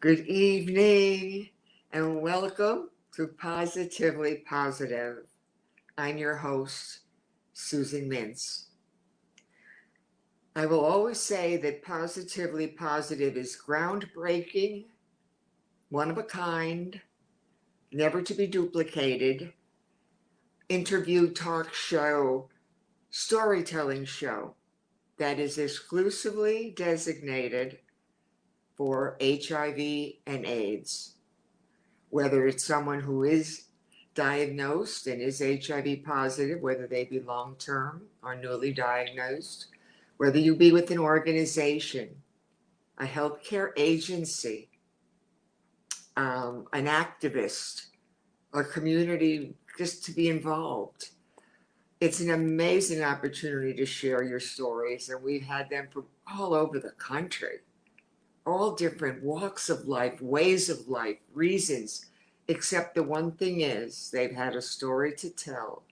Good evening and welcome to Positively Positive. I'm your host, Susan Mintz. I will always say that Positively Positive is groundbreaking, one of a kind, never to be duplicated, interview talk show, storytelling show that is exclusively designated for HIV and AIDS. Whether it's someone who is diagnosed and is HIV positive, whether they be long-term or newly diagnosed, whether you be with an organization, a healthcare agency, an activist, a community, just to be involved. It's an amazing opportunity to share your stories, and we've had them from all over the country. All different walks of life, ways of life, reasons, except the one thing is they've had a story to tell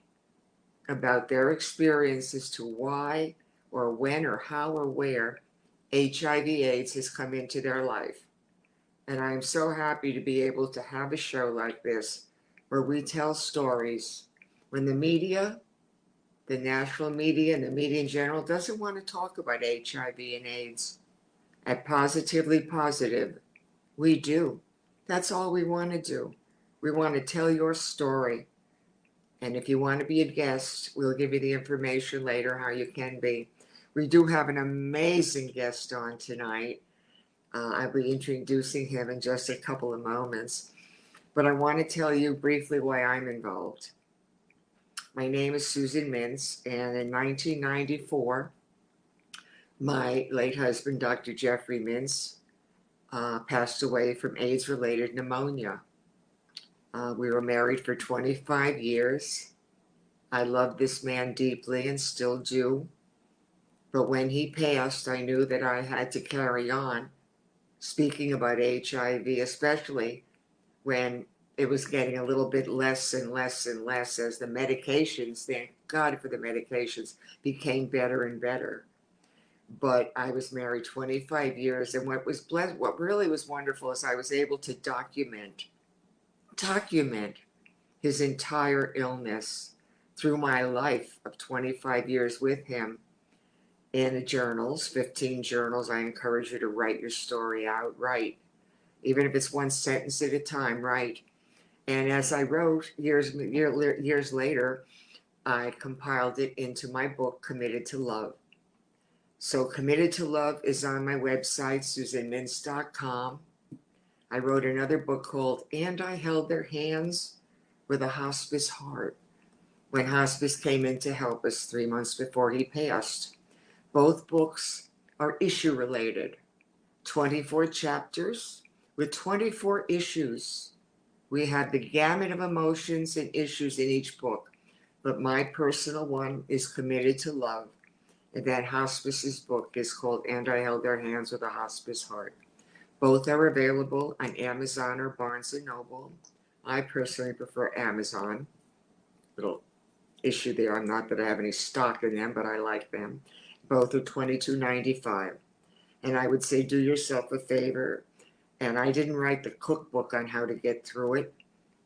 about their experience as to why or when or how or where HIV/AIDS has come into their life. And I'm so happy to be able to have a show like this where we tell stories when the media, the national media and the media in general doesn't want to talk about HIV and AIDS. At Positively Positive, we do. That's all we want to do. We want to tell your story. And if you want to be a guest, we'll give you the information later how you can be. We do have an amazing guest on tonight. I'll be introducing him in just a couple of moments. But I want to tell you briefly why I'm involved. My name is Susan Mintz, and in 1994, my late husband, Dr. Jeffrey Mintz, passed away from AIDS-related pneumonia. We were married for 25 years. I loved this man deeply and still do. But when he passed, I knew that I had to carry on speaking about HIV, especially when it was getting a little bit less and less and less as the medications, thank God for the medications, became better and better. But I was married 25 years, and what really was wonderful is I was able to document his entire illness through my life of 25 years with him in the journals, 15 journals. I encourage you to write your story out, write. Even if it's one sentence at a time, write. And as I wrote years later, I compiled it into my book, Committed to Love. So Committed to Love is on my website, susanmintz.com. I wrote another book called And I Held Their Hands with a Hospice Heart, when hospice came in to help us 3 months before he passed. Both books are issue related. 24 chapters with 24 issues. We have the gamut of emotions and issues in each book, but my personal one is Committed to Love. And that hospice's book is called And I Held Their Hands with a Hospice Heart. Both are available on Amazon or Barnes & Noble. I personally prefer Amazon. Little issue there. I'm not that I have any stock in them, but I like them. Both are $22.95. And I would say do yourself a favor. And I didn't write the cookbook on how to get through it.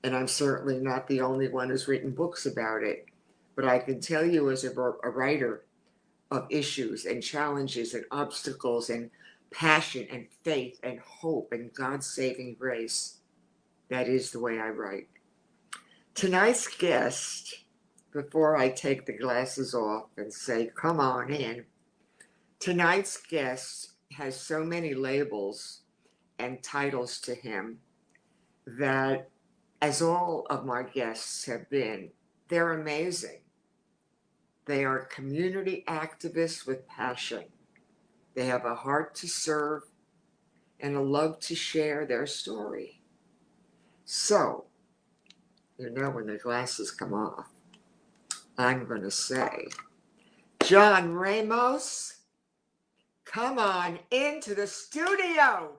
And I'm certainly not the only one who's written books about it. But I can tell you as a writer of issues and challenges and obstacles and passion and faith and hope and God's saving grace, that is the way I write. Tonight's guest, before I take the glasses off and say, come on in, tonight's guest has so many labels and titles to him that, as all of my guests have been, they're amazing. They are community activists with passion. They have a heart to serve and a love to share their story. So, when the glasses come off, I'm going to say, John Ramos, come on into the studio.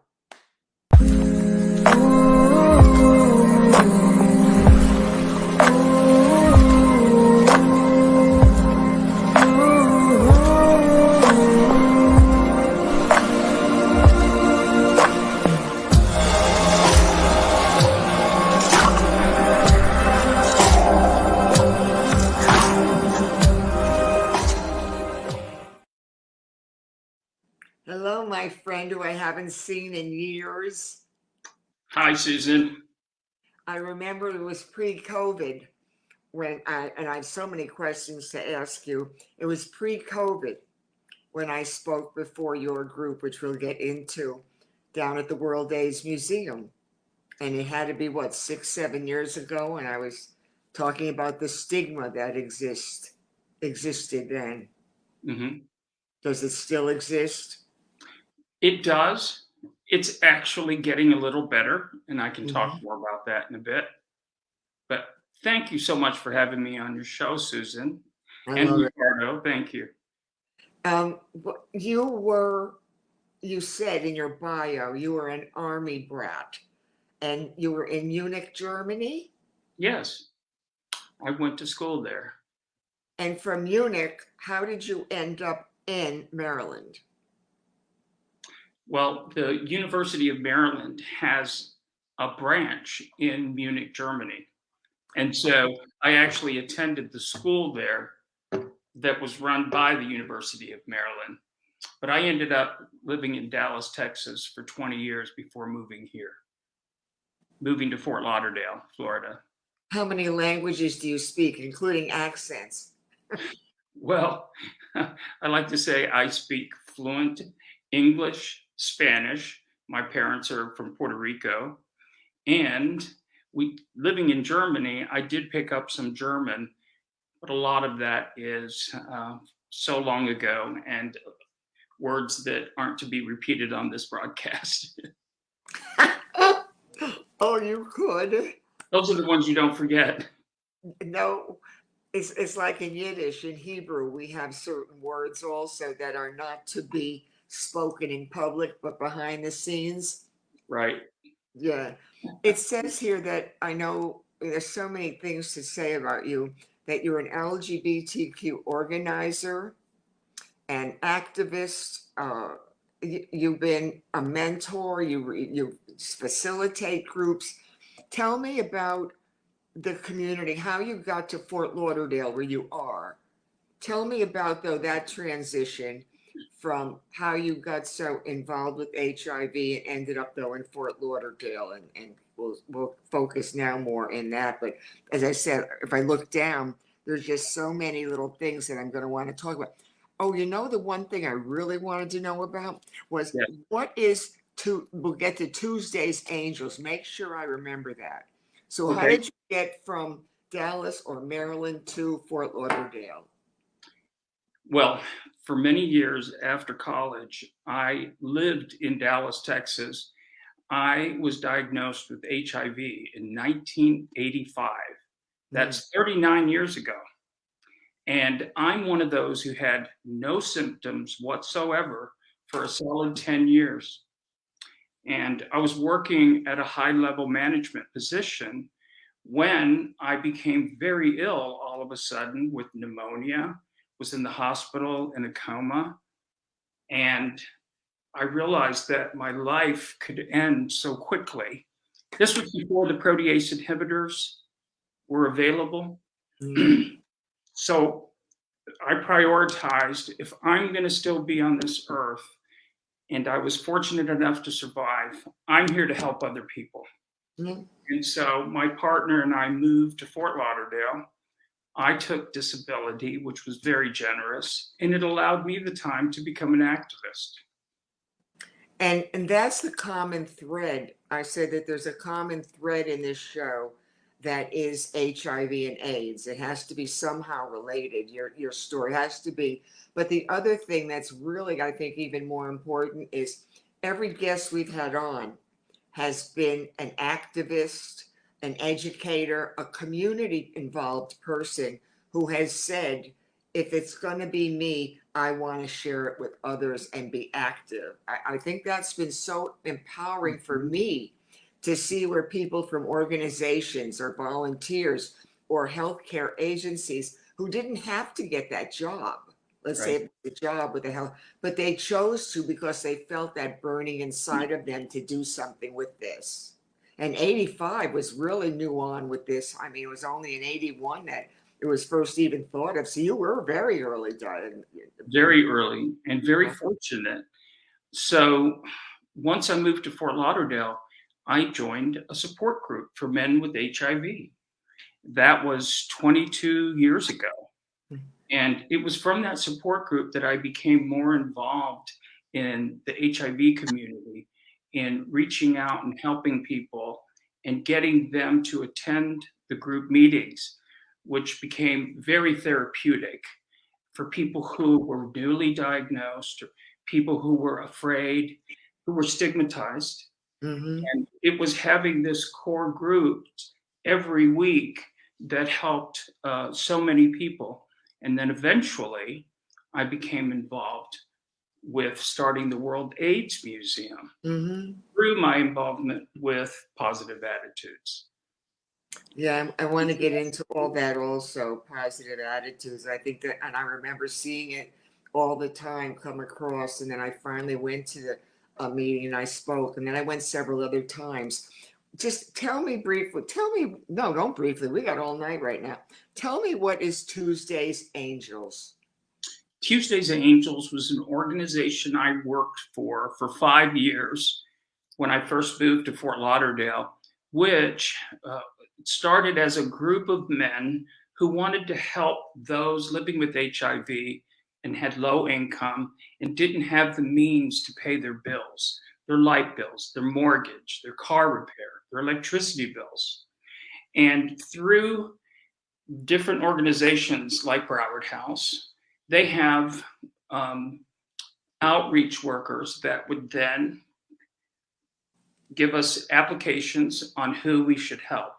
my friend who I haven't seen in years. Hi, Susan. I remember it was pre-COVID and I have so many questions to ask you. It was pre-COVID when I spoke before your group, which we'll get into, down at the World Days Museum. And it had to be, what, 6, 7 years ago? And I was talking about the stigma that existed then. hmm Does it still exist? It does. It's actually getting a little better, and I can talk Mhm. more about that in a bit. But thank you so much for having me on your show, Susan. I And love it. Ricardo, thank you. You said in your bio you were an army brat and you were in Munich, Germany. Yes, I went to school there. And from Munich, how did you end up in Maryland? Well, the University of Maryland has a branch in Munich, Germany. And so I actually attended the school there that was run by the University of Maryland. But I ended up living in Dallas, Texas for 20 years before moving to Fort Lauderdale, Florida. How many languages do you speak, including accents? Well, I like to say I speak fluent English, Spanish. My parents are from Puerto Rico. And we living in Germany, I did pick up some German, but a lot of that is so long ago and words that aren't to be repeated on this broadcast. Oh, you could. Those are the ones you don't forget. No, it's like in Yiddish, in Hebrew, we have certain words also that are not to be spoken in public, but behind the scenes. Right. Yeah. It says here that I know there's so many things to say about you that you're an LGBTQ organizer, an activist. You've been a mentor. You facilitate groups. Tell me about the community, how you got to Fort Lauderdale where you are. Tell me about though that transition from how you got so involved with HIV and ended up though in Fort Lauderdale, and we'll focus now more in that. But as I said, if I look down, there's just so many little things that I'm going to want to talk about. Oh, the one thing I really wanted to know about was Yeah. what is to we'll get to Tuesday's Angels. Make sure I remember that. So how Okay. did you get from Dallas or Maryland to Fort Lauderdale? Well, for many years after college, I lived in Dallas, Texas. I was diagnosed with HIV in 1985. Mm. That's 39 years ago. And I'm one of those who had no symptoms whatsoever for a solid 10 years. And I was working at a high level management position when I became very ill all of a sudden with pneumonia, was in the hospital in a coma. And I realized that my life could end so quickly. This was before the protease inhibitors were available. Mm. So I prioritized if I'm going to still be on this earth, and I was fortunate enough to survive, I'm here to help other people. Mm. And so my partner and I moved to Fort Lauderdale. I took disability, which was very generous, and it allowed me the time to become an activist. And that's the common thread. I said that there's a common thread in this show that is HIV and AIDS. It has to be somehow related. Your story has to be. But the other thing that's really, I think, even more important is every guest we've had on has been an activist, an educator, a community involved person who has said, if it's going to be me, I want to share it with others and be active. I think that's been so empowering for Mhm. me to see where people from organizations or volunteers or healthcare agencies who didn't have to get that job, let's Right. say the job with the health, but they chose to because they felt that burning inside of them to do something with this. And 85 was really new on with this. I mean, it was only in 81 that it was first even thought of. So you were very early died. Very early and very fortunate. So once I moved to Fort Lauderdale, I joined a support group for men with HIV. That was 22 years ago. And it was from that support group that I became more involved in the HIV community, in reaching out and helping people and getting them to attend the group meetings, which became very therapeutic for people who were newly diagnosed or people who were afraid, who were stigmatized. Mm-hmm. And it was having this core group every week that helped so many people. And then eventually, I became involved with starting the World AIDS Museum Mm-hmm. through my involvement with Positive Attitudes. Yeah, I want to get into all that also, positive attitudes. I think that, and I remember seeing it all the time come across. And then I finally went to the meeting and I spoke, and then I went several other times. Just tell me briefly, no, don't briefly, we got all night right now. Tell me, what is Tuesday's Angels? Tuesdays Angels was an organization I worked for 5 years when I first moved to Fort Lauderdale, which started as a group of men who wanted to help those living with HIV and had low income and didn't have the means to pay their bills, their light bills, their mortgage, their car repair, their electricity bills. And through different organizations like Broward House, they have outreach workers that would then give us applications on who we should help.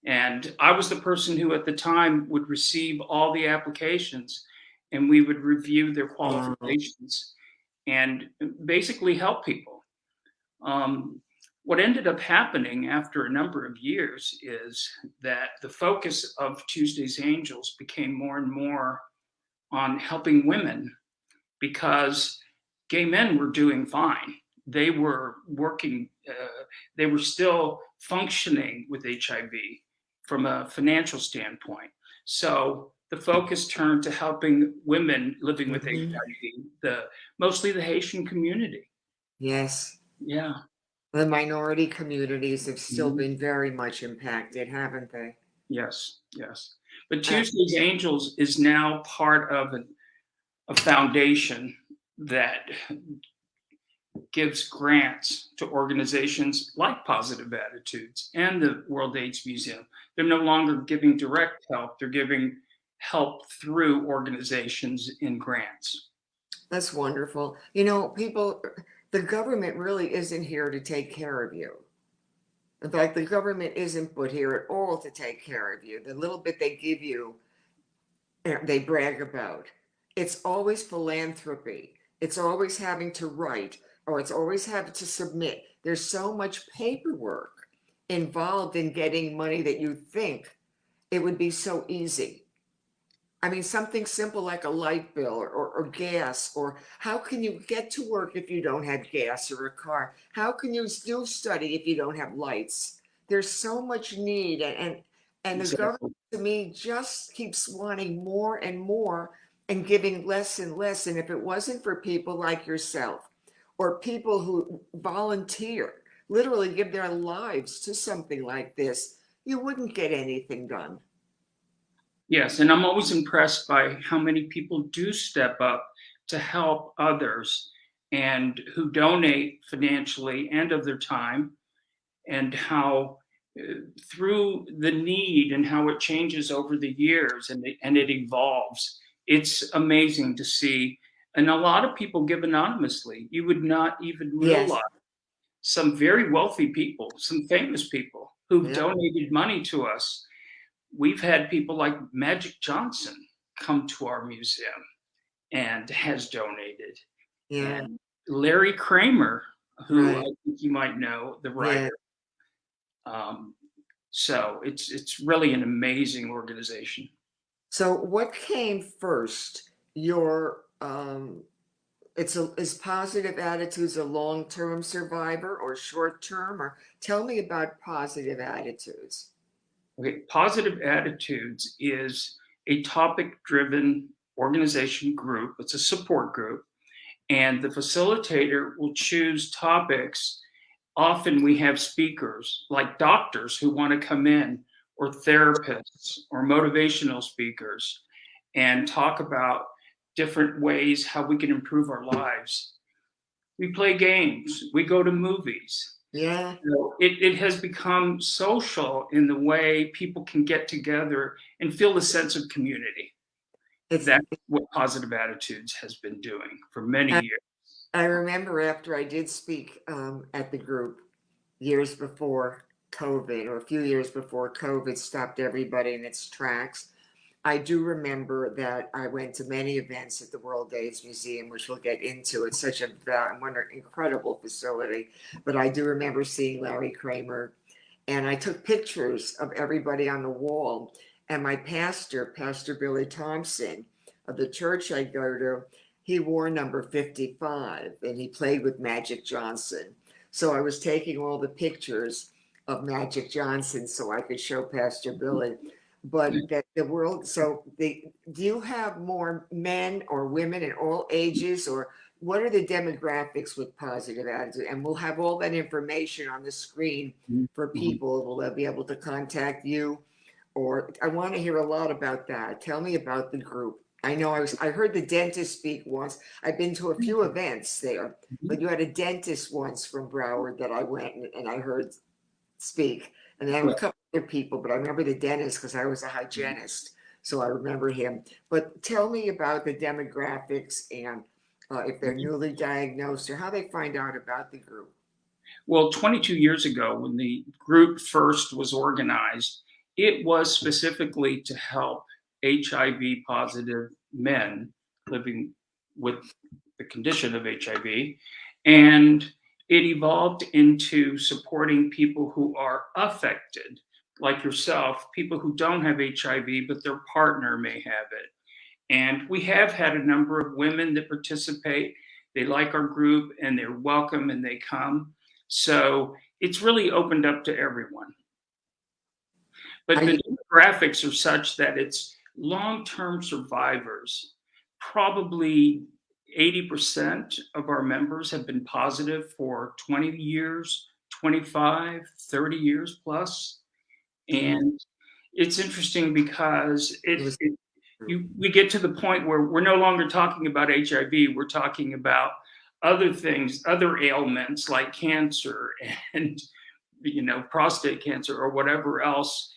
And I was the person who at the time would receive all the applications, and we would review their qualifications and basically help people. What ended up happening after a number of years is that the focus of Tuesday's Angels became more and more on helping women, because gay men were doing fine. They were working, they were still functioning with HIV from a financial standpoint. So the focus turned to helping women living with Mm-hmm. HIV, mostly the Haitian community. Yes. Yeah. The minority communities have still Mhm. been very much impacted, haven't they? Yes, yes. But Uh, Tuesday's Angels is now part of a foundation that gives grants to organizations like Positive Attitudes and the World AIDS Museum. They're no longer giving direct help, they're giving help through organizations in grants. that's wonderful. You know, people, the government really isn't here to take care of you. In fact, the government isn't put here at all to take care of you. The little bit they give you, they brag about. It's always philanthropy. It's always having to write, or it's always having to submit. There's so much paperwork involved in getting money that you think it would be so easy. I mean, something simple like a light bill, or gas, or how can you get to work if you don't have gas or a car? How can you still study if you don't have lights? There's so much need, and the government, Exactly. to me, just keeps wanting more and more and giving less and less. And if it wasn't for people like yourself, or people who volunteer, literally give their lives to something like this, you wouldn't get anything done. Yes, and I'm always impressed by how many people do step up to help others and who donate financially and of their time, and how through the need and how it changes over the years, and it evolves. It's amazing to see. And a lot of people give anonymously. You would not even Yes. realize some very wealthy people, some famous people who've Yeah. donated money to us. We've had people like Magic Johnson come to our museum and has donated. Yeah. And Larry Kramer, who I Right. think you might know, the Yeah. writer. Um, so it's really an amazing organization. So what came first? Your is positive attitudes a long-term survivor or short-term? Or tell me about positive attitudes. Okay, Positive Attitudes is a topic-driven organization group. It's a support group, and the facilitator will choose topics. Often we have speakers like doctors who want to come in, or therapists, or motivational speakers, and talk about different ways how we can improve our lives. We play games, we go to movies. Yeah. It has become social in the way people can get together and feel a sense of community. It's, That's what Positive Attitudes has been doing for many I, years. I remember after I did speak at the group years before COVID, or a few years before COVID stopped everybody in its tracks. I do remember that I went to many events at the World AIDS Museum, which we'll get into. It's such a incredible facility. But I do remember seeing Larry Kramer, and I took pictures of everybody on the wall. And my pastor, Pastor Billy Thompson of the church I go to, he wore number 55 and he played with Magic Johnson. So I was taking all the pictures of Magic Johnson so I could show Pastor Billy. But that the world, do you have more men or women in all ages, or what are the demographics with Positive Attitude? And we'll have all that information on the screen for people. Will they be able to contact you? Or I want to hear a lot about that. Tell me about the group. I know I heard the dentist speak once. I've been to a few events there, but you had a dentist once from Broward that I went and I heard speak. And then a couple other people, but I remember the dentist because I was a hygienist, so I remember him. But tell me about the demographics and if they're newly diagnosed or how they find out about the group. Well, 22 years ago, when the group first was organized, it was specifically to help HIV positive men living with the condition of HIV. And it evolved into supporting people who are affected, like yourself, people who don't have HIV, but their partner may have it. And we have had a number of women that participate. They like our group and they're welcome and they come. So it's really opened up to everyone. But the demographics are such that it's long-term survivors. Probably 80% of our members have been positive for 20 years, 25, 30 years plus. And it's interesting because we get to the point where we're no longer talking about HIV. We're talking about other things, other ailments like cancer and, prostate cancer or whatever else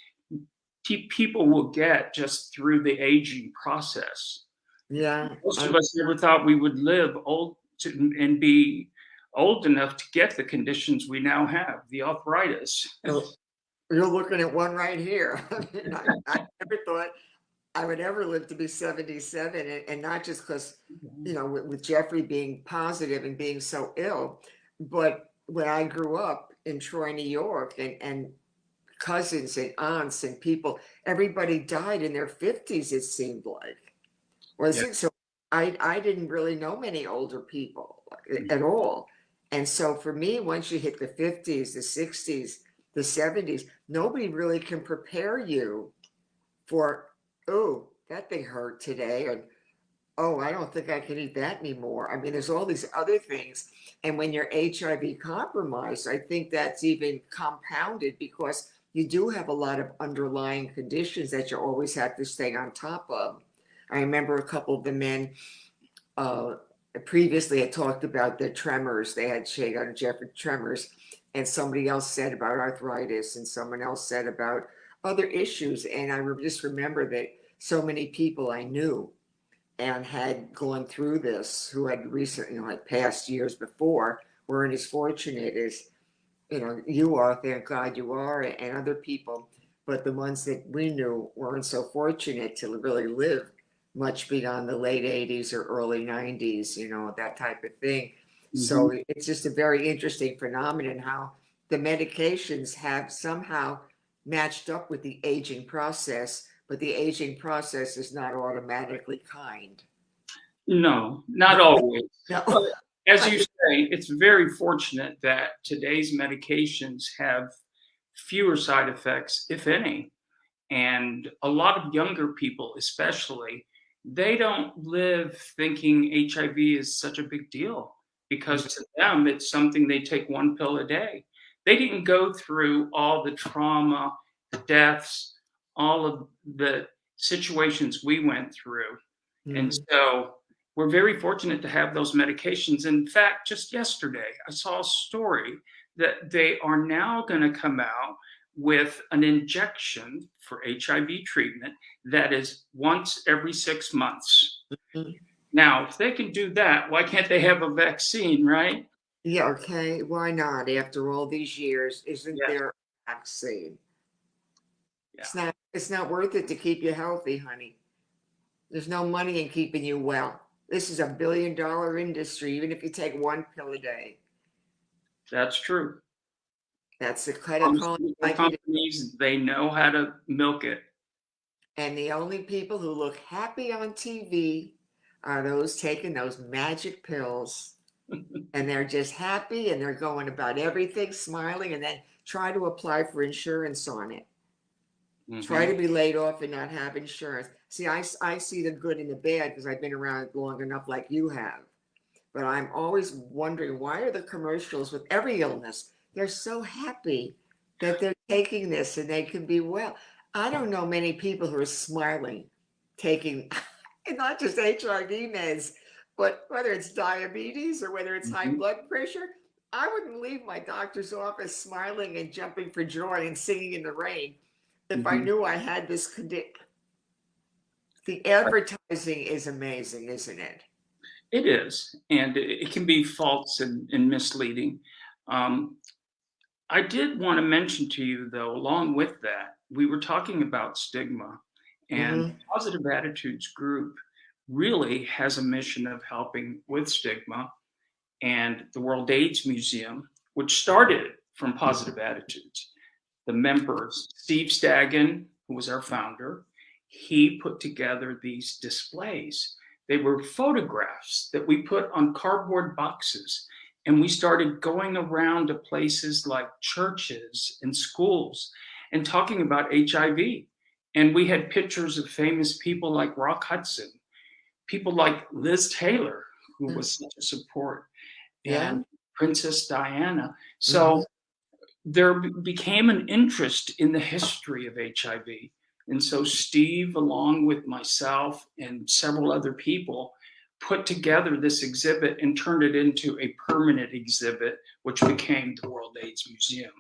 people will get just through the aging process. Yeah. Most of us never thought we would live and be old enough to get the conditions we now have, the arthritis. You're looking at one right here. I never thought I would ever live to be 77, and not just because, with Jeffrey being positive and being so ill, but when I grew up in Troy, New York, and cousins and aunts and people, everybody died in their 50s, it seemed like. So I didn't really know many older people at all. And so for me, once you hit the 50s, the 60s, the 70s, nobody really can prepare you for, oh, that thing hurt today, and oh, I don't think I can eat that anymore. I mean, there's all these other things. And when you're HIV compromised, I think that's even compounded because you do have a lot of underlying conditions that you always have to stay on top of. I remember a couple of the men previously had talked about the tremors. They had Shagun Jeffrey tremors, and somebody else said about arthritis, and someone else said about other issues. And I just remember that so many people I knew and had gone through this who had recently, had passed years before, weren't as fortunate as, you are, thank God you are, and other people. But the ones that we knew weren't so fortunate to really live much beyond the late 80s or early 90s, that type of thing. Mm-hmm. So it's just a very interesting phenomenon how the medications have somehow matched up with the aging process, but the aging process is not automatically kind. No, not always. No. As you say, it's very fortunate that today's medications have fewer side effects, if any. And a lot of younger people, especially, they don't live thinking HIV is such a big deal because to them it's something they take one pill a day. They didn't go through all the trauma, the deaths, all of the situations we went through. And Mhm. so we're very fortunate to have those medications. In fact, just yesterday, I saw a story that they are now going to come out with an injection for HIV treatment that is once every 6 months. Mhm. Now, if they can do that, why can't they have a vaccine, right? Yeah, okay. Why not? After all these years, isn't Yes. there a vaccine? Yeah, It's not worth it to keep you healthy, honey. There's no money in keeping you well. This is a billion-dollar industry, even if you take one pill a day. that's true. That's the credit call Pharmaceutical like you do. companies, they know how to milk it. And the only people who look happy on TV are those taking those magic pills. And they're just happy and they're going about everything smiling and then try to apply for insurance on it. Try Mhm. to be laid off and not have insurance. See, I see the good and the bad because I've been around long enough like you have. But I'm always wondering why are the commercials with every illness, they're so happy that they're taking this and they can be well. I don't know many people who are smiling taking and not just HIV meds, but whether it's diabetes or whether it's high Mhm. blood pressure. I wouldn't leave my doctor's office smiling and jumping for joy and singing in the rain if I Mhm. knew I had this condition. The advertising is amazing, isn't it? It is, and it can be false and misleading. Um, I did want to mention to you, though, along with that, we were talking about stigma, and Hmm. Positive Attitudes Group really has a mission of helping with stigma. And the World AIDS Museum, which started from Positive Attitudes, the members, Steve Stagan, who was our founder, he put together these displays. They were photographs that we put on cardboard boxes. And we started going around to places like churches and schools and talking about HIV. And we had pictures of famous people like Rock Hudson, people like Liz Taylor, who was such a support, Yeah. and Princess Diana. Hmm. So there became an interest in the history of HIV. And so Steve, along with myself and several other people, put together this exhibit and turned it into a permanent exhibit, which became the World AIDS Museum.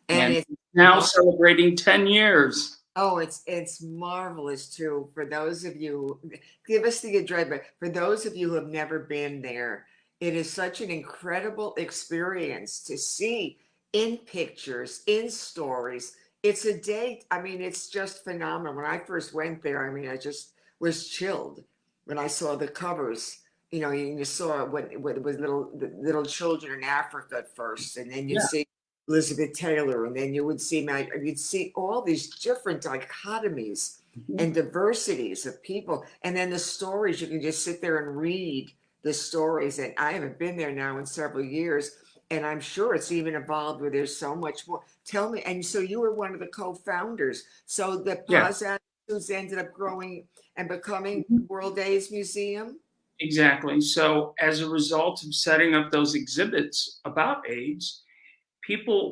And And it's now mar- celebrating 10 years. oh, it's marvelous too. For those of you, give us the address, but for those of you who have never been there, it is such an incredible experience to see in pictures, in stories. It's a day. I mean, it's just phenomenal. When I first went there, I mean, I just was chilled when I saw the covers. You know, you saw what it was little children in Africa at first, and then you Yeah. see Elizabeth Taylor, and then you'd see all these different dichotomies Mhm. and diversities of people, and then the stories you can just sit there and read the stories. And I haven't been there now in several years, and I'm sure it's even evolved where there's so much more. Tell me, and so you were one of the co-founders. So the Yeah. Paz Attitudes ended up growing and becoming Mhm. World AIDS Museum. Exactly. So, as a result of setting up those exhibits about AIDS,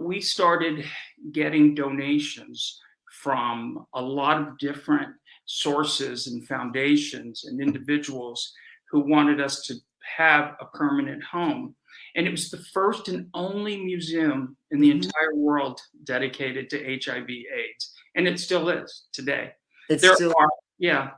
we started getting donations from a lot of different sources and foundations and individuals who wanted us to have a permanent home. And it was the first and only museum in the Mhm. entire world dedicated to HIV/AIDS, and it still is today. It's There still are, yeah,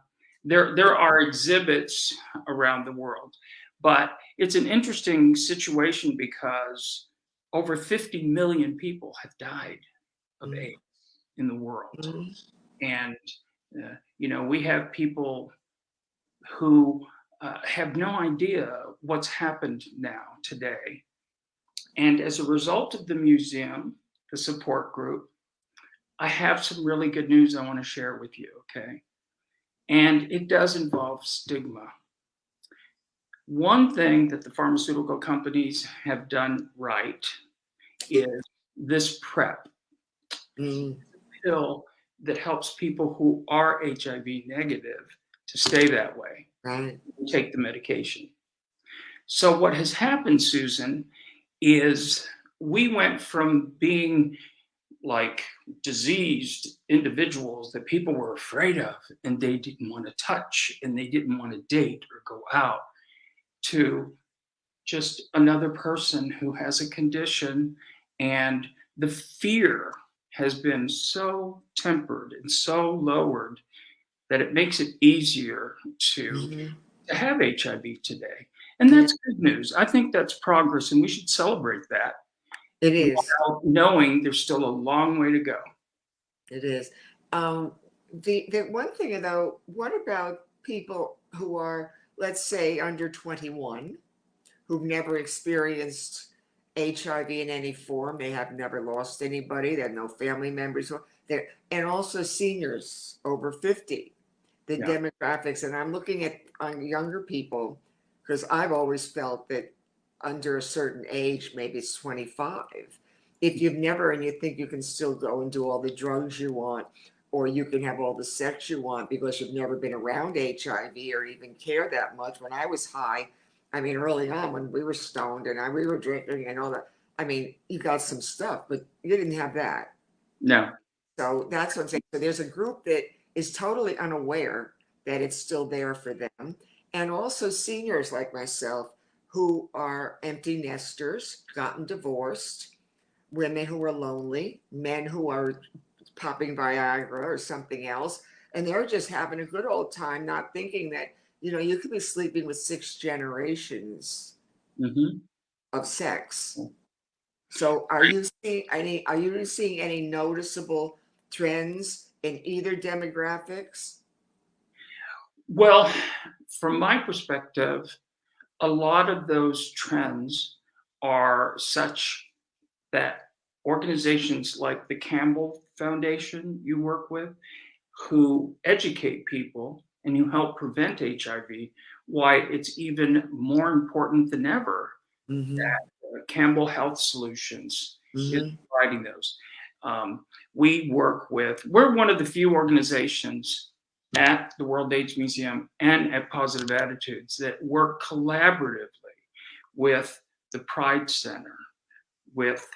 there are exhibits around the world, but it's an interesting situation because over 50 million people have died of Mhm. AIDS in the world. Mhm. And, we have people who have no idea what's happened now today. And as a result of the museum, the support group, I have some really good news I want to share with you, okay? And it does involve stigma. One thing that the pharmaceutical companies have done right is this PrEP Mhm. pill that helps people who are HIV negative to stay that way, Right. take the medication. So what has happened, Susan, is we went from being like diseased individuals that people were afraid of and they didn't want to touch and they didn't want to date or go out, to just another person who has a condition, and the fear has been so tempered and so lowered that it makes it easier to Hmm. have HIV today. And Yeah, that's good news. I think that's progress, and we should celebrate that it is. while knowing there's still a long way to go. It is. Um, the one thing though, what about people who are, let's say, under 21, who've never experienced HIV in any form? They have never lost anybody. They have no family members. And also seniors over 50. The Yeah. demographics, and I'm looking at on younger people because I've always felt that under a certain age, maybe it's 25, if you've never and you think you can still go and do all the drugs you want, or you can have all the sex you want because you've never been around HIV or even care that much. When I was high, I mean, early on when we were stoned and we were drinking and all that, I mean, you got some stuff, but you didn't have that. No. So that's what I'm saying. So there's a group that is totally unaware that it's still there for them. And also seniors like myself who are empty nesters, gotten divorced, women who are lonely, men who are popping Viagra or something else. And they're just having a good old time, not thinking that, you could be sleeping with 6 generations Hmm. of sex. So are you seeing any noticeable trends in either demographics? Well, from my perspective, a lot of those trends are such that organizations like the Campbell Foundation you work with, who educate people and who help prevent HIV, why it's even more important than ever. Mm-hmm. Campbell Health Solutions is Mm-hmm. providing those. We're one of the few organizations at the World AIDS Museum and at Positive Attitudes that work collaboratively with the Pride Center, with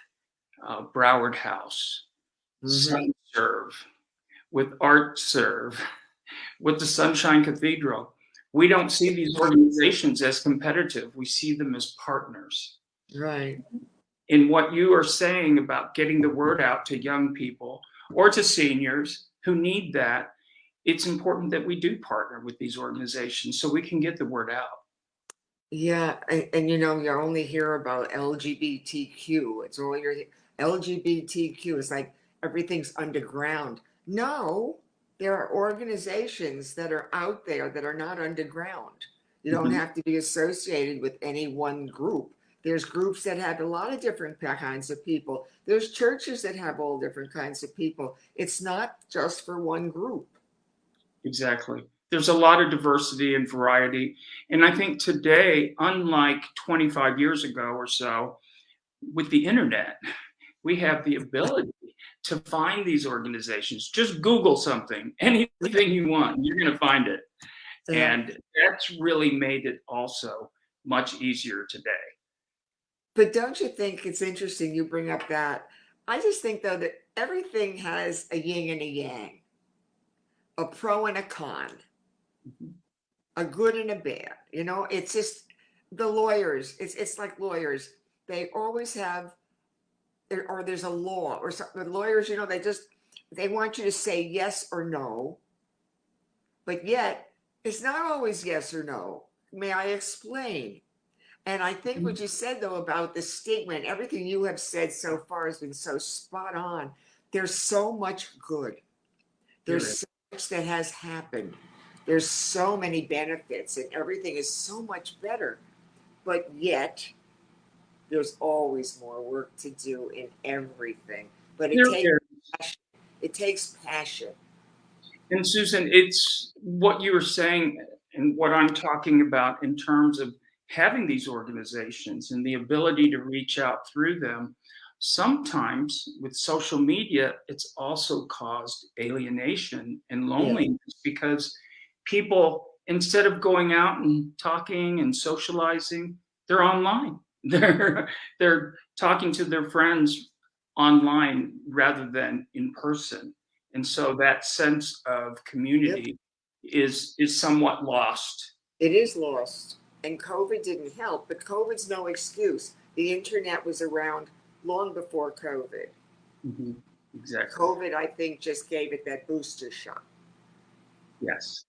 Broward House, Mm-hmm. SunServe, with ArtServe, with the Sunshine Cathedral. We don't see these organizations as competitive. We see them as partners. Right. In what you are saying about getting the word out to young people or to seniors who need that, it's important that we do partner with these organizations so we can get the word out. Yeah, and you only hear about LGBTQ. It's all your LGBTQ. It's like everything's underground. No, there are organizations that are out there that are not underground. You don't Mhm. have to be associated with any one group. There's groups that have a lot of different kinds of people. There's churches that have all different kinds of people. It's not just for one group. Exactly. There's a lot of diversity and variety. And I think today, unlike 25 years ago or so, with the internet, we have the ability to find these organizations. Just Google something, anything you want, you're going to find it. Yeah. And that's really made it also much easier today. But don't you think it's interesting you bring up that? I just think though that everything has a yin and a yang, a pro and a con, Mhm. a good and a bad. It's just the lawyers. It's like lawyers. They always have, or there's a law or something. The lawyers, they want you to say yes or no, but yet it's not always yes or no. May I explain? And I think what you said though about the statement, everything you have said so far has been so spot on. There's so much good. There is. There's so much that has happened. There's so many benefits and everything is so much better. But yet there's always more work to do in everything. But it There takes is. passion. It takes passion. And Susan, it's what you were saying and what I'm talking about in terms of having these organizations and the ability to reach out through them. Sometimes with social media, it's also caused alienation and Yes. loneliness because people, instead of going out and talking and socializing, they're online. They're talking to their friends online rather than in person. And so that sense of Yep. community is somewhat lost. It is lost. And COVID didn't help, but COVID's no excuse. The internet was around long before COVID. Mhm. Exactly. COVID, I think, just gave it that booster shot. Yes.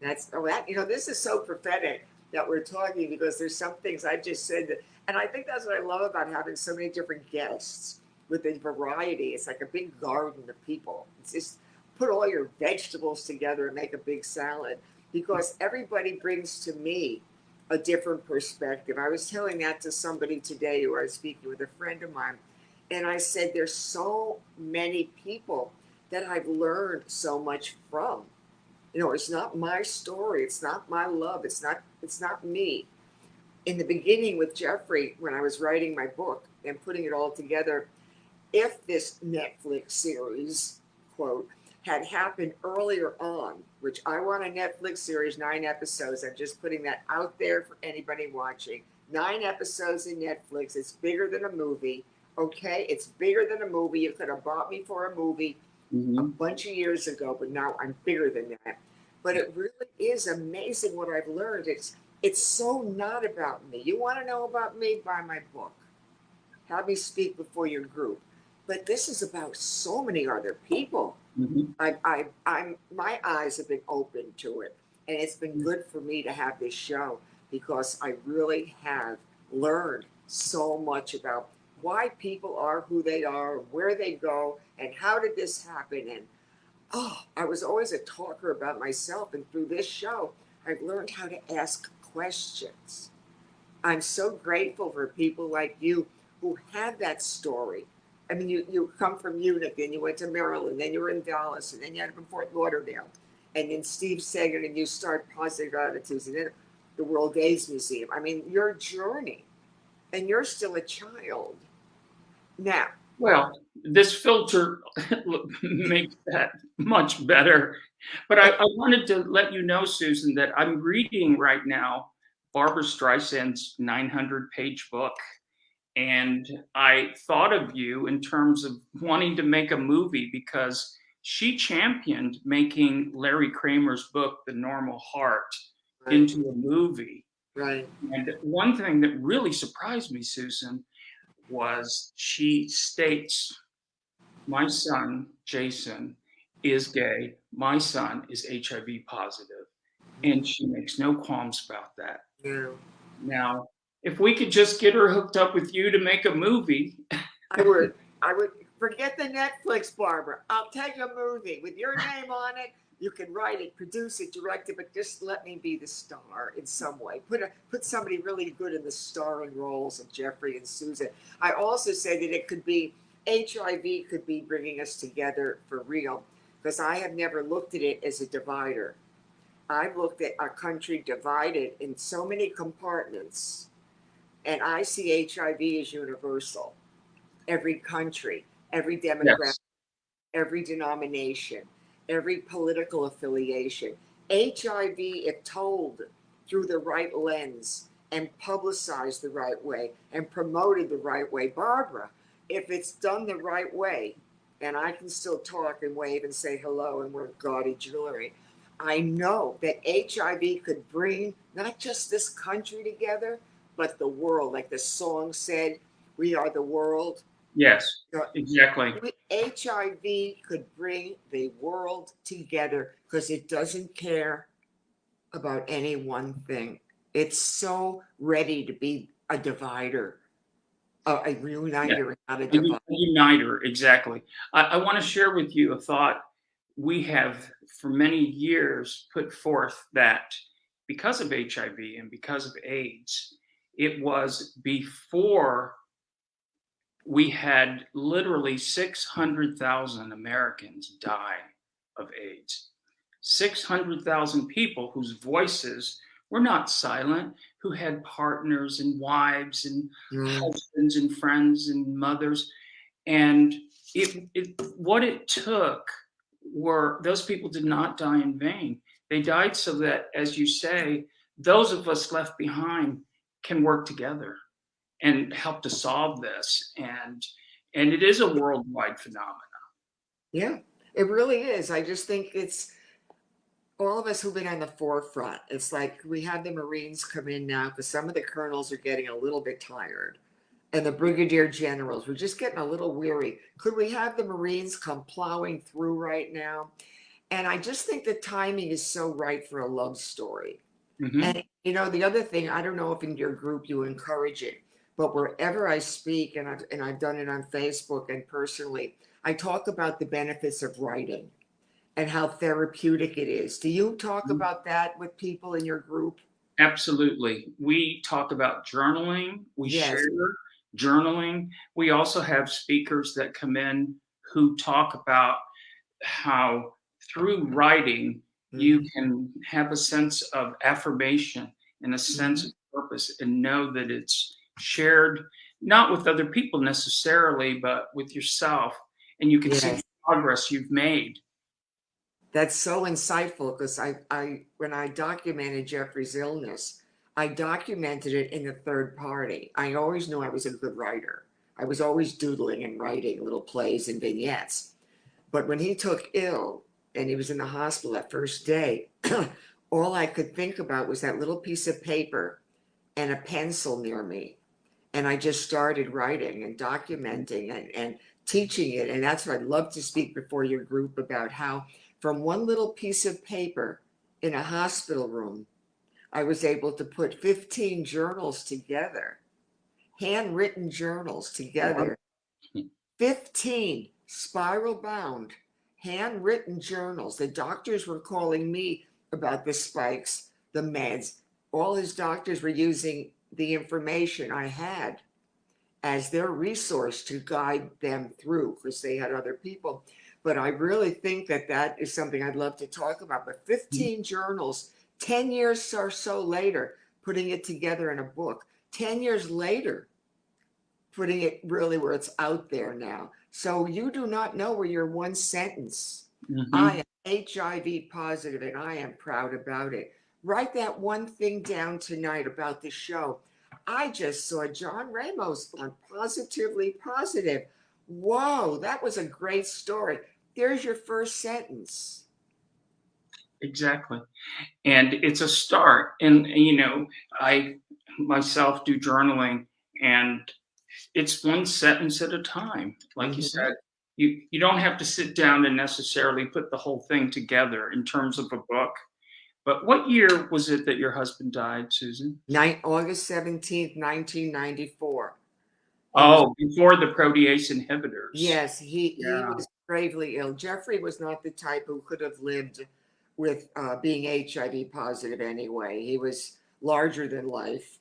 This is so prophetic that we're talking, because there's some things I just said that, and I think that's what I love about having so many different guests with a variety. It's like a big garden of people. It's just put all your vegetables together and make a big salad, because everybody brings to me a different perspective. I was telling that to somebody today who I was speaking with, a friend of mine, and I said, there's so many people that I've learned so much from. It's not my story. It's not my love. It's not me. In the beginning with Jeffrey, when I was writing my book and putting it all together, if this Netflix series, quote, had happened earlier on, which I want a Netflix series, 9 episodes. I'm just putting that out there for anybody watching. 9 episodes in Netflix. It's bigger than a movie. Okay, it's bigger than a movie. You could have bought me for a movie a bunch of years ago, but now I'm bigger than that. But it really is amazing what I've learned. It's so not about me. You want to know about me? Buy my book. Have me speak before your group. But this is about so many other people. Mhm. I'm my eyes have been open to it, and it's been good for me to have this show, because I really have learned so much about why people are who they are, where they go, and how did this happen. And I was always a talker about myself, and through this show, I've learned how to ask questions. I'm so grateful for people like you who have that story. I mean, you come from Munich, and you went to Maryland, then you were in Dallas, and then you had from Fort Lauderdale, and then Steve Sagan, and you start Positive Attitudes, and then the World Gaze Museum. I mean, your journey, and you're still a child. Now, Well, this filter makes that much better. But I wanted to let you know, Susan, that I'm reading right now Barbara Streisand's 900-page book. And I thought of you in terms of wanting to make a movie, because she championed making Larry Kramer's book, The Normal Heart, right, into a movie. right, And one thing that really surprised me, Susan, was she states, my son, Jason, is gay. My son is HIV positive. And she makes no qualms about that. yeah. Now, if we could just get her hooked up with you to make a movie. I would forget the Netflix, Barbara. I'll take a movie with your name on it. You can write it, produce it, direct it, but just let me be the star in some way. Put somebody really good in the starring roles of Jeffrey and Susan. I also say that it could be HIV could be bringing us together for real, because I have never looked at it as a divider. I've looked at our country divided in so many compartments, and I see HIV as universal. Every country, every demographic, Yes. every denomination, every political affiliation. HIV, if told through the right lens and publicized the right way and promoted the right way, Barbara, if it's done the right way, and I can still talk and wave and say hello and wear gaudy jewelry, I know that HIV could bring not just this country together, but the world. Like the song said, we are the world. Yes, You know, exactly. HIV could bring the world together, because it doesn't care about any one thing. It's so ready to be a divider, a Yeah, reuniter, not a a divider. uniter, exactly. I want to share with you a thought we have for many years put forth, that because of HIV and because of AIDS, it was before we had literally 600,000 Americans die of AIDS. 600,000 people whose voices were not silent, who had partners and wives and Mm, husbands and friends and mothers. And what it took were, those people did not die in vain. They died so that, as you say, those of us left behind can work together and help to solve this. And it is a worldwide phenomenon. Yeah, it really is. I just think it's all of us who've been on the forefront. It's like we have the Marines come in now because some of the colonels are getting a little bit tired. And the brigadier generals, we're just getting a little weary. Could we have the Marines come plowing through right now? And I just think the timing is so right for a love story. Hmm. And the other thing, I don't know if in your group you encourage it, but wherever I speak, and I've done it on Facebook and personally, I talk about the benefits of writing and how therapeutic it is. Do you talk about that with people in your group? Absolutely. We talk about journaling. We Yes. share journaling. We also have speakers that come in who talk about how through writing you Hmm. can have a sense of affirmation and a sense Hmm. of purpose and know that it's shared not with other people necessarily, but with yourself. And you can see the Yes. progress you've made. That's so insightful because I when I documented Jeffrey's illness, I documented it in the third party. I always knew I was a good writer. I was always doodling and writing little plays and vignettes. But when he took ill and he was in the hospital that first day, all I could think about was that little piece of paper and a pencil near me. And I just started writing and documenting and teaching it. And that's what I'd love to speak before your group about how, from one little piece of paper in a hospital room, I was able to put 15 journals together, handwritten journals Wow. together, 15 spiral bound, handwritten journals. The doctors were calling me about the spikes, the meds. All his doctors were using the information I had as their resource to guide them through because they had other people. But I really think that that is something I'd love to talk about. But 15 journals, 10 years or so later, putting it together in a book, 10 years later, putting it really where it's out there now. So you do not know where your one sentence, I Hmm. am HIV positive and I am proud about it. Write that one thing down tonight about the show. I just saw John Ramos on Positively Positive. Whoa, that was a great story. There's your first sentence. Exactly. And it's a start. And, I myself do journaling, and it's one sentence at a time. Like you Mhm. said, you don't have to sit down and necessarily put the whole thing together in terms of a book. But what year was it that your husband died, Susan? August 17th, 1994. He was Oh, before the protease inhibitors. Yes, he Yeah. was gravely ill. Jeffrey was not the type who could have lived with being HIV positive anyway. He was larger than life.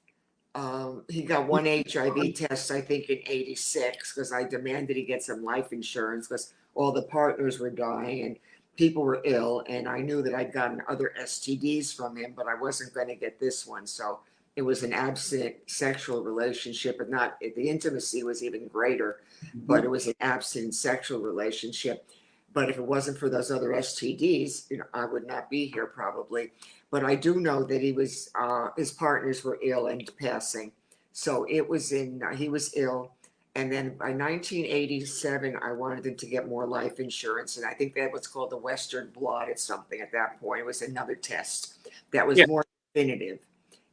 He got one HIV test, I think, in '86 because I demanded he get some life insurance because all the partners were dying and people were ill. And I knew that I'd gotten other STDs from him, but I wasn't going to get this one. So it was an abstinent sexual relationship, and not the intimacy was even greater, but it Mhm. was an abstinent sexual relationship. But if it wasn't for those other STDs, I would not be here probably. But I do know that his partners were ill and passing. So he was ill. And then by 1987, I wanted him to get more life insurance. And I think that was called the Western blot or something at that point. It was another test that was Yeah. more definitive.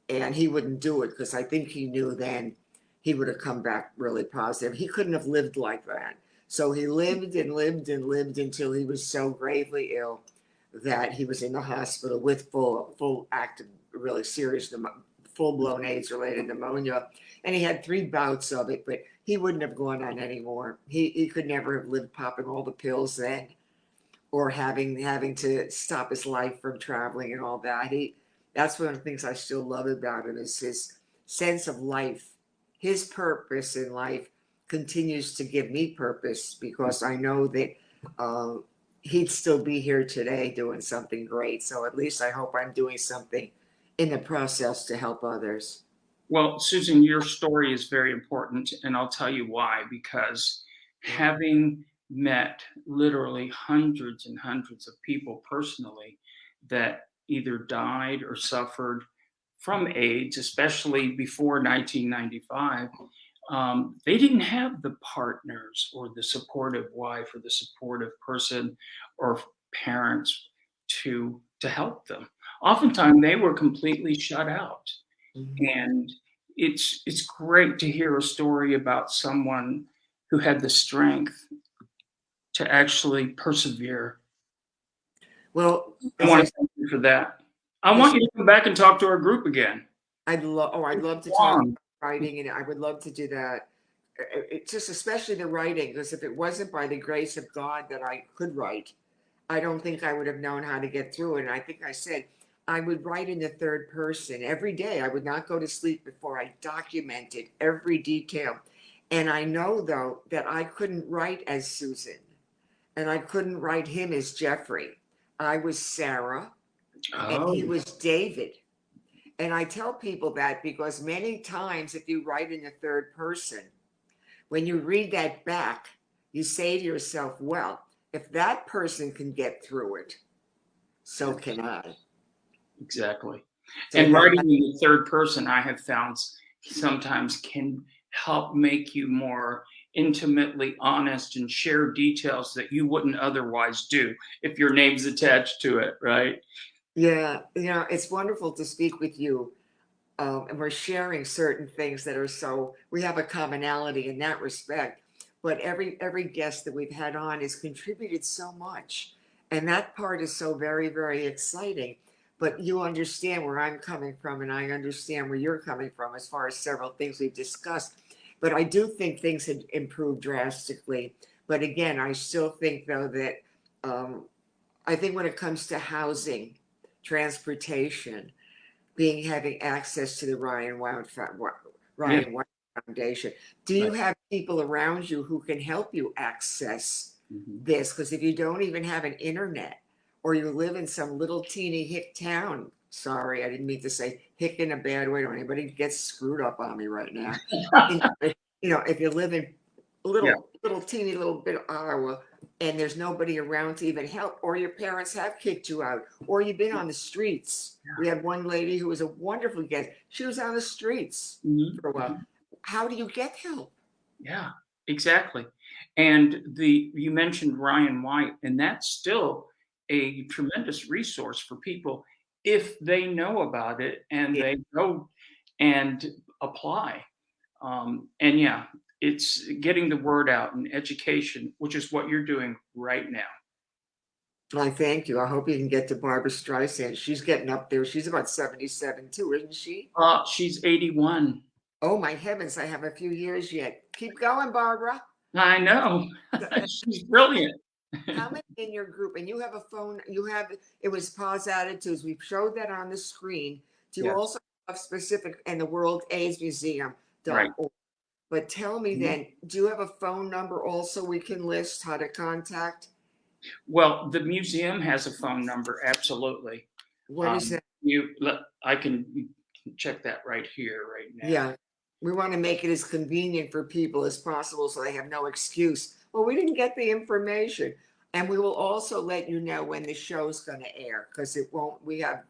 And he wouldn't do it because I think he knew then he would have come back really positive. He couldn't have lived like that. So he lived and lived and lived until he was so gravely ill that he was in the hospital with full active, really serious, full blown AIDS related pneumonia, and he had 3 bouts of it. But he wouldn't have gone on anymore. He could never have lived popping all the pills then, or having to stop his life from traveling and all that. That's one of the things I still love about him is his sense of life. His purpose in life continues to give me purpose because I know that um, he'd still be here today doing something great. So at least I hope I'm doing something in the process to help others. Well, Susan, your story is very important, and I'll tell you why. Because Yeah. having met literally hundreds and hundreds of people personally that either died or suffered from AIDS, especially before 1995, they didn't have the partners or the supportive wife or the supportive person or parents to help them. Oftentimes, they were completely shut out, Mhm. and it's great to hear a story about someone who had the strength to actually persevere. Well, I as want I to thank you for that. I as want you to come back and talk to our group again. I'd love to talk Long. about writing, and I would love to do that. It just especially the writing, because if it wasn't by the grace of God that I could write, I don't think I would have known how to get through it. And I think I said I would write in the third person every day. I would not go to sleep before I documented every detail. And I know though that I couldn't write as Susan, and I couldn't write him as Jeffrey. I was Sarah and he Oh, was David. And I tell people that because many times, if you write in the third person, when you read that back, you say to yourself, well, if that person can get through it, so can I. exactly. So And that, writing in the third person, I have found sometimes can help make you more intimately honest and share details that you wouldn't otherwise do if your name's attached to it, right? yeah, it's wonderful to speak with you. And we're sharing certain things that are so, we have a commonality in that respect. But every guest that we've had on has contributed so much. And that part is so very, very exciting. But you understand where I'm coming from, and I understand where you're coming from as far as several things we've discussed. But I do think things had improved drastically. But again, I still think, though, that um, I think when it comes to housing, transportation, being having access to the Yeah. Ryan White Foundation. Do Right. you have people around you who can help you access Mhm. this? Because if you don't even have an internet, or you live in some little teeny hick town, sorry, I didn't mean to say hick in a bad way. Don't anybody get screwed up on me right now. And, if you live in a Yeah. little teeny little bit of Iowa, and there's nobody around to even help, or your parents have kicked you out, or you've been on the streets. We had one lady who was a wonderful guest. She was on the streets Mhm. for a while. How do you get help? Yeah, exactly. And you mentioned Ryan White, and that's still a tremendous resource for people if they know about it and Yeah, they go and apply. And yeah, it's getting the word out and education, which is what you're doing right now. I thank you. I hope you can get to Barbara Streisand. She's getting up there. She's about 77 too, isn't she? She's 81. Oh my heavens, I have a few years yet. Keep going, Barbara. I know. So, She's brilliant. how many in your group? And you have a phone, you have, it was Pause Attitudes. We showed that on the screen. Do you Yeah, also have specific, and the World AIDS right. Museum.org? But tell me Mhm. then, do you have a phone number also we can list how to contact? Well, the museum has a phone number, absolutely. What is that? I can check that right here, right now. Yeah, we want to make it as convenient for people as possible so they have no excuse. Well, we didn't get the information. And we will also let you know when the show's going to air, because it won't, we have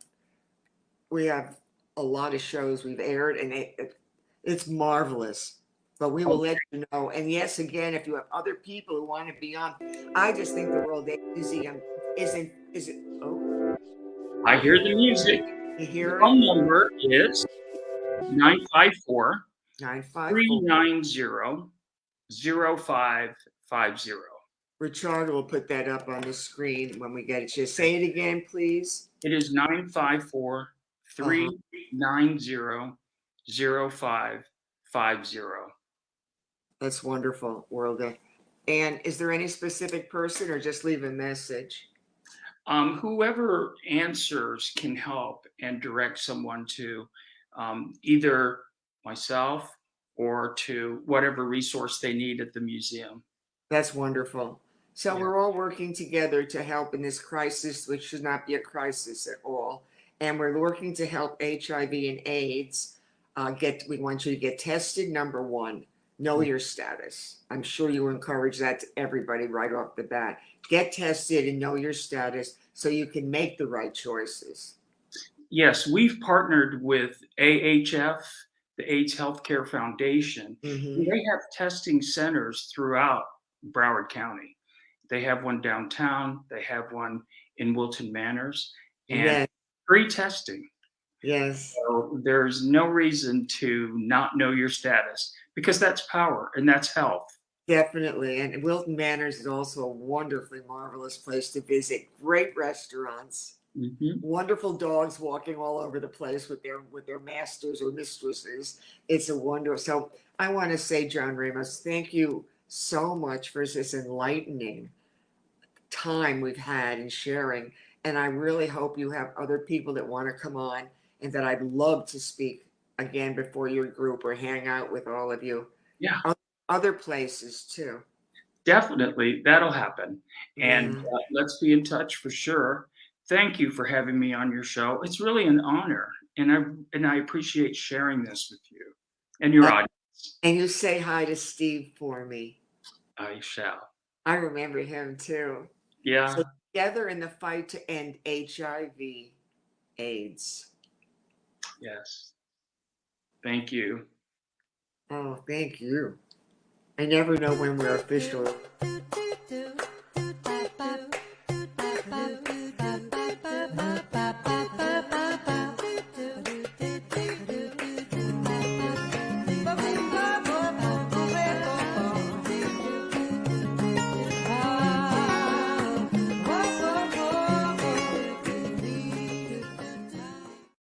a lot of shows we've aired, and it's marvelous. But we will let you know. And yes, again, if you have other people who want to be on, I just think the World AIDS Museum isn't, is it, oh, I hear the music. you The hear it? phone number is 954 954. 390 0550. Richard will put that up on the screen when we get it. Just say it again, please. It is 954 Uh-huh. 390 0550. That's wonderful, World. And is there any specific person, or just leave a message? Whoever answers can help and direct someone to either myself or to whatever resource they need at the museum. That's wonderful. So Yeah. we're all working together to help in this crisis, which should not be a crisis at all. And we're working to help HIV and AIDS. We want you to get tested. Number one, know your status. I'm sure you encourage that to everybody right off the bat. Get tested and know your status so you can make the right choices. Yes, we've partnered with AHF, the AIDS Healthcare Foundation. Hmm. They have testing centers throughout Broward County. They have one downtown, they have one in Wilton Manors, and Yes, free testing. yes, So there's no reason to not know your status because that's power and that's health. definitely. And Wilton Manors is also a wonderfully marvelous place to visit. Great restaurants, Mhm. wonderful dogs walking all over the place with their masters or mistresses. It's a wonder. So I want to say, John Ramos, thank you so much for this enlightening time we've had in sharing. And I really hope you have other people that want to come on and that I'd love to speak again before your group or hang out with all of you. Yeah, Other places too. definitely. That'll happen. And Yeah. let's be in touch for sure. Thank you for having me on your show. It's really an honor. And I appreciate sharing this with you and your Uh, audience. and you say hi to Steve for me. I shall. I remember him too. So Yeah. together in the fight to end HIV, AIDS. Yes. Thank you. Oh, thank you. I never know when we're official.